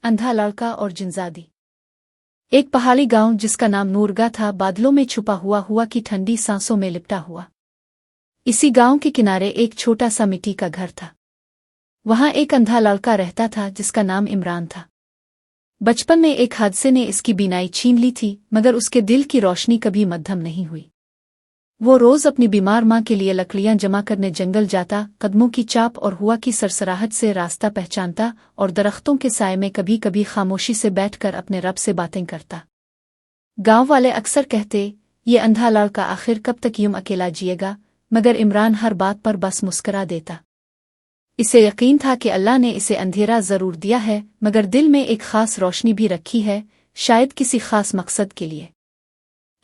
अंधा लड़का और जिनजादी। एक पहाड़ी गांव जिसका नाम नूरगा था, बादलों में छुपा हुआ की ठंडी सांसों में लिपटा हुआ। इसी गांव के किनारे एक छोटा सा मिट्टी का घर था। वहां एक अंधा लड़का रहता था जिसका नाम इमरान था। बचपन में एक हादसे ने इसकी बीनाई छीन ली थी, मगर उसके दिल की रोशनी कभी मद्धम नहीं हुई। वो रोज अपनी बीमार माँ के लिए लकड़ियां जमा करने जंगल जाता, कदमों की चाप और हुआ की सरसराहट से रास्ता पहचानता और दरख्तों के साए में कभी कभी खामोशी से बैठकर अपने रब से बातें करता। गांव वाले अक्सर कहते, ये अंधा लड़का आखिर कब तक यूं अकेला जिएगा, मगर इमरान हर बात पर बस मुस्करा देता। इसे यकीन था कि अल्लाह ने इसे अंधेरा जरूर दिया है, मगर दिल में एक खास रोशनी भी रखी है, शायद किसी खास मकसद के लिए।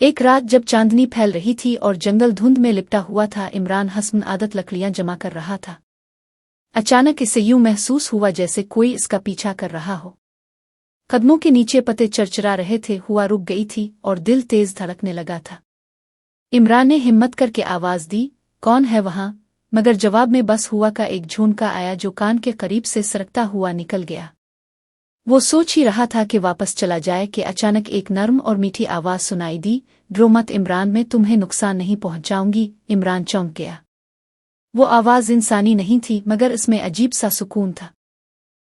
एक रात जब चांदनी फैल रही थी और जंगल धुंध में लिपटा हुआ था, इमरान हस्म आदत लकड़ियां जमा कर रहा था। अचानक इसे यूं महसूस हुआ जैसे कोई इसका पीछा कर रहा हो। कदमों के नीचे पत्ते चरचरा रहे थे, हुआ रुक गई थी और दिल तेज धड़कने लगा था। इमरान ने हिम्मत करके आवाज दी, कौन है वहां? मगर जवाब में बस हुआ का एक झोंका आया जो कान के करीब से सरकता हुआ निकल गया। वो सोच ही रहा था कि वापस चला जाए कि अचानक एक नर्म और मीठी आवाज सुनाई दी, डरो मत इमरान, मैं तुम्हें नुकसान नहीं पहुंचाऊंगी। इमरान चौंक गया। वो आवाज इंसानी नहीं थी, मगर इसमें अजीब सा सुकून था।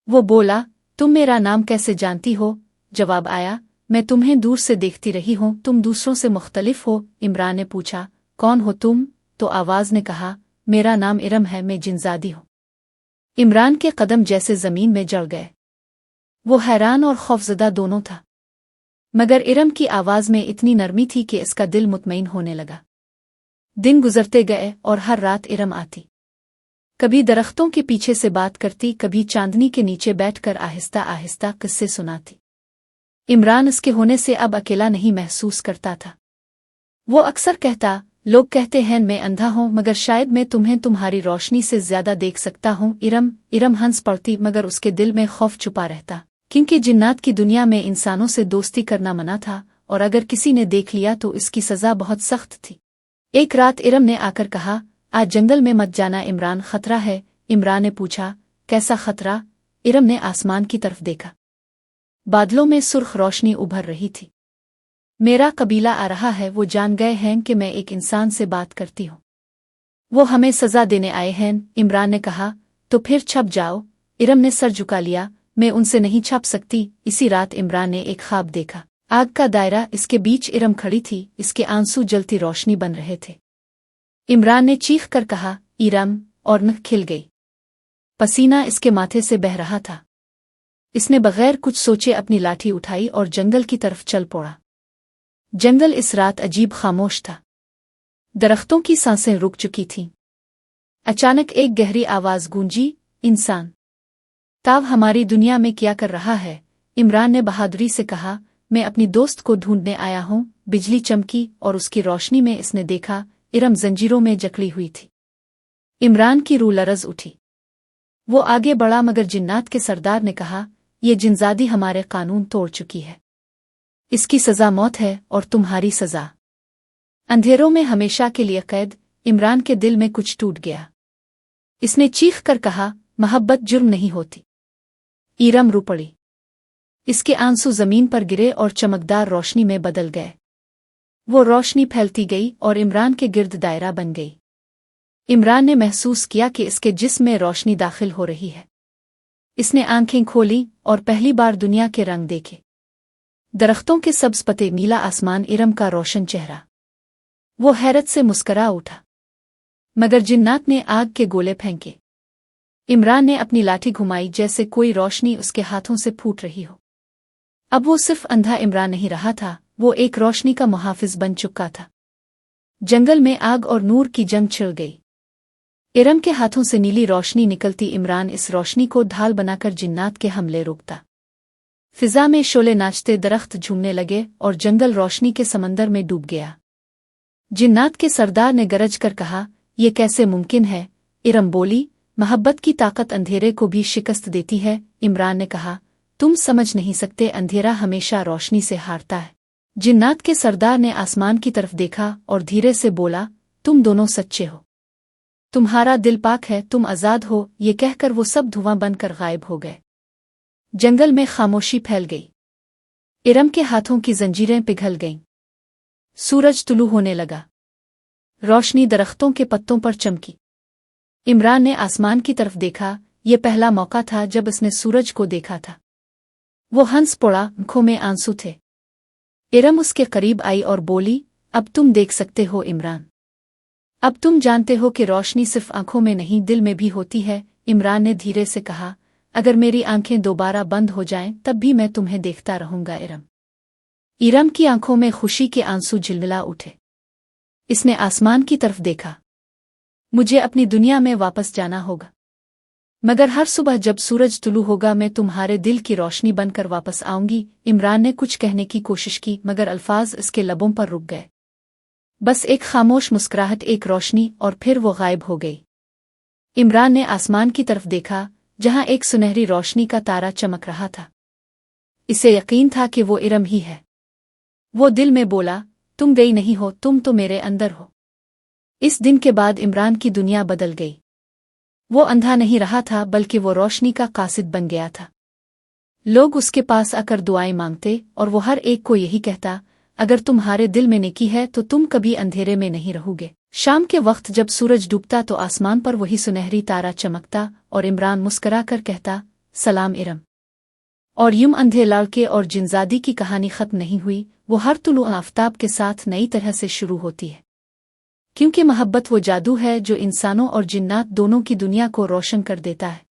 वो बोला, तुम मेरा नाम कैसे जानती हो? जवाब आया, मैं तुम्हें दूर से देखती रही हूं, तुम दूसरों से मुख्तलिफ हो। इमरान ने पूछा, कौन हो तुम? तो आवाज ने कहा, मेरा नाम इरम है, मैं जिनजादी हूं। इमरान के कदम जैसे जमीन में जड़ गए। वो हैरान और खौफजदा दोनों था, मगर इरम की आवाज में इतनी नरमी थी कि इसका दिल मुतमईन होने लगा। दिन गुजरते गए और हर रात इरम आती। कभी दरख्तों के पीछे से बात करती, कभी चांदनी के नीचे बैठकर आहिस्ता आहिस्ता किस्से सुनाती। इमरान इसके होने से अब अकेला नहीं महसूस करता था। वो अक्सर कहता, लोग कहते हैं मैं अंधा हूं, मगर शायद मैं तुम्हें तुम्हारी रोशनी से ज्यादा देख सकता हूं। इरम हंस पड़ती, मगर उसके दिल में खौफ छुपा रहता, क्योंकि जिन्नात की दुनिया में इंसानों से दोस्ती करना मना था, और अगर किसी ने देख लिया तो इसकी सजा बहुत सख्त थी। एक रात इरम ने आकर कहा, आज जंगल में मत जाना इमरान, खतरा है। इमरान ने पूछा, कैसा खतरा? इरम ने आसमान की तरफ देखा। बादलों में सुर्ख रोशनी उभर रही थी। मेरा कबीला आ रहा है, वो जान गए हैं कि मैं एक इंसान से बात करती हूँ। वो हमें सजा देने आए हैं। इमरान ने कहा, तो फिर छप जाओ। इरम ने सर झुका लिया, मैं उनसे नहीं छप सकती। इसी रात इमरान ने एक ख्वाब देखा। आग का दायरा, इसके बीच इरम खड़ी थी, इसके आंसू जलती रोशनी बन रहे थे। इमरान ने चीख कर कहा, इरम, और नख खिल गई। पसीना इसके माथे से बह रहा था। इसने बगैर कुछ सोचे अपनी लाठी उठाई और जंगल की तरफ चल पड़ा। जंगल इस रात अजीब खामोश था। दरख्तों की सांसें रुक चुकी थीं। अचानक एक गहरी आवाज गूंजी, इंसान ताव हमारी दुनिया में क्या कर रहा है? इमरान ने बहादुरी से कहा, मैं अपनी दोस्त को ढूंढने आया हूं। बिजली चमकी और उसकी रोशनी में इसने देखा, इरम जंजीरों में जकड़ी हुई थी। इमरान की रूह लरज उठी। वो आगे बढ़ा, मगर जिन्नात के सरदार ने कहा, ये जिनजादी हमारे कानून तोड़ चुकी है। इसकी सजा मौत है और तुम्हारी सजा अंधेरों में हमेशा के लिए कैद। इमरान के दिल में कुछ टूट गया। इसने चीख कर कहा, मोहब्बत जुर्म नहीं होती। इरम रो पड़ी। इसके आंसू जमीन पर गिरे और चमकदार रोशनी में बदल गए। वो रोशनी फैलती गई और इमरान के गिर्द दायरा बन गई। इमरान ने महसूस किया कि इसके जिस्म में रोशनी दाखिल हो रही है। इसने आंखें खोली और पहली बार दुनिया के रंग देखे। दरख्तों के सब्ज पत्ते, नीला आसमान, इरम का रोशन चेहरा। वो हैरत से मुस्करा उठा, मगर जिन्नात ने आग के गोले फेंके। इमरान ने अपनी लाठी घुमाई जैसे कोई रोशनी उसके हाथों से फूट रही हो। अब वो सिर्फ अंधा इमरान नहीं रहा था, वो एक रोशनी का मुहाफिज बन चुका था। जंगल में आग और नूर की जंग छिड़ गई। इरम के हाथों से नीली रोशनी निकलती, इमरान इस रोशनी को ढाल बनाकर जिन्नात के हमले रोकता। फिजा में शोले नाचते, दरख्त झूमने लगे और जंगल रोशनी के समंदर में डूब गया। जिन्नात के सरदार ने गरज कर कहा, ये कैसे मुमकिन है? इरम बोली, मोहब्बत की ताकत अंधेरे को भी शिकस्त देती है। इमरान ने कहा, तुम समझ नहीं सकते, अंधेरा हमेशा रोशनी से हारता है। जिन्नात के सरदार ने आसमान की तरफ देखा और धीरे से बोला, तुम दोनों सच्चे हो, तुम्हारा दिल पाक है, तुम आजाद हो। ये कहकर वो सब धुआं बनकर गायब हो गए। जंगल में खामोशी फैल गई। इरम के हाथों की जंजीरें पिघल गईं। सूरज तुलू होने लगा। रोशनी दरख्तों के पत्तों पर चमकी। इमरान ने आसमान की तरफ देखा। ये पहला मौका था जब उसने सूरज को देखा था। वो हंस पड़ा, आंखों में आंसू थे। इरम उसके करीब आई और बोली, अब तुम देख सकते हो इमरान। अब तुम जानते हो कि रोशनी सिर्फ आंखों में नहीं दिल में भी होती है। इमरान ने धीरे से कहा, अगर मेरी आंखें दोबारा बंद हो जाएं तब भी मैं तुम्हें देखता रहूंगा इरम। इरम की आंखों में खुशी के आंसू झिलमिला उठे। इसने आसमान की तरफ देखा। मुझे अपनी दुनिया में वापस जाना होगा, मगर हर सुबह जब सूरज तुलू होगा मैं तुम्हारे दिल की रोशनी बनकर वापस आऊंगी। इमरान ने कुछ कहने की कोशिश की मगर अल्फाज इसके लबों पर रुक गए। बस एक खामोश मुस्कुराहट, एक रोशनी, और फिर वो गायब हो गई। इमरान ने आसमान की तरफ देखा जहां एक सुनहरी रोशनी का तारा चमक रहा था। इसे यकीन था कि वो इरम ही है। वो दिल में बोला, तुम गई नहीं हो, तुम तो मेरे अंदर हो। इस दिन के बाद इमरान की दुनिया बदल गई। वो अंधा नहीं रहा था बल्कि वो रोशनी का कासिद बन गया था। लोग उसके पास आकर दुआएं मांगते और वो हर एक को यही कहता, अगर तुम्हारे दिल में नेकी है तो तुम कभी अंधेरे में नहीं रहोगे। शाम के वक्त जब सूरज डूबता तो आसमान पर वही सुनहरी तारा चमकता और इमरान मुस्करा कर कहता, सलाम इरम। और यूं अंधे लड़के और जिनजादी की कहानी खत्म नहीं हुई। वो हर तुलू आफताब के साथ नई तरह से शुरू होती है, क्योंकि मोहब्बत वो जादू है जो इंसानों और जिन्नात दोनों की दुनिया को रोशन कर देता है।